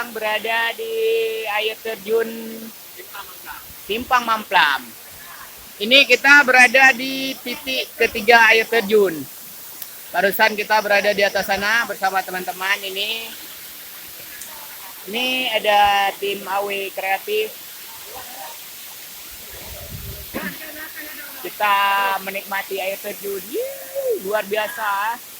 sekarang berada di air terjun Simpang Mamplam. Ini kita berada di titik ketiga air terjun. Barusan kita berada di atas sana bersama teman-teman ini. Ini ada tim AW kreatif. Kita menikmati air terjun. Luar biasa.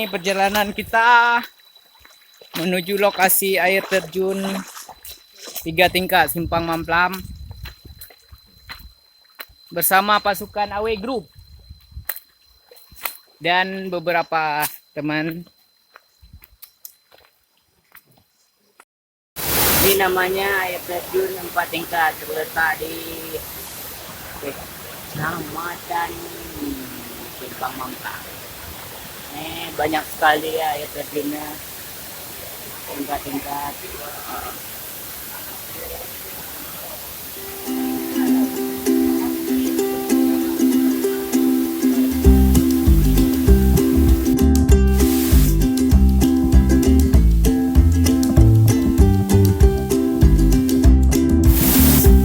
Perjalanan kita menuju lokasi air terjun 3 tingkat Simpang Mamplam bersama pasukan AW Group dan beberapa teman. Ini namanya air terjun 4 tingkat, terletak di Kecamatan Simpang Mamplam. Banyak sekali ya air terjunnya, tingkat-tingkat.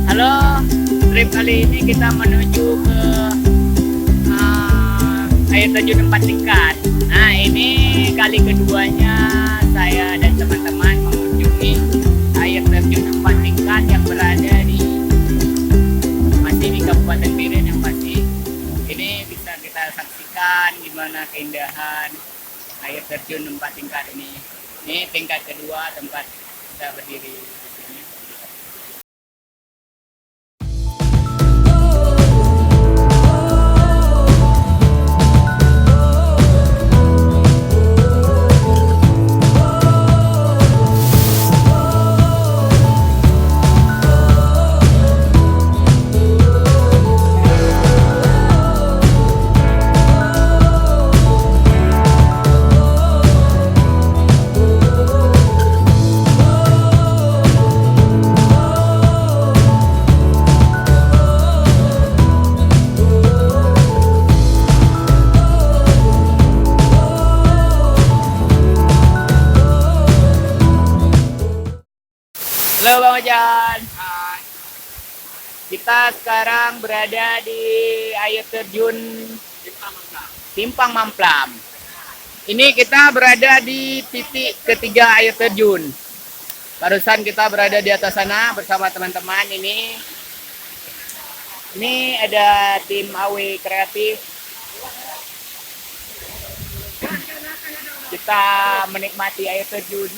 Halo, trip kali ini kita menuju ke air terjun 4 tingkat. Nah, ini kali keduanya saya dan teman-teman mengunjungi air terjun 4 tingkat yang berada masih di Kabupaten Biren yang pasti. Ini bisa kita saksikan gimana keindahan air terjun 4 tingkat ini. Ini tingkat kedua tempat kita berdiri di sini. Halo Bang Ojan. Kita sekarang berada di air terjun Simpang Mamplam. Ini kita berada di titik ketiga air terjun. Barusan kita berada di atas sana bersama teman-teman ini. Ini ada tim AW kreatif. Kita menikmati air terjun.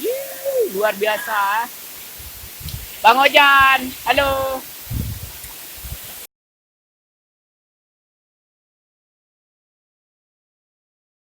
Luar biasa. Bang Ojan, halo.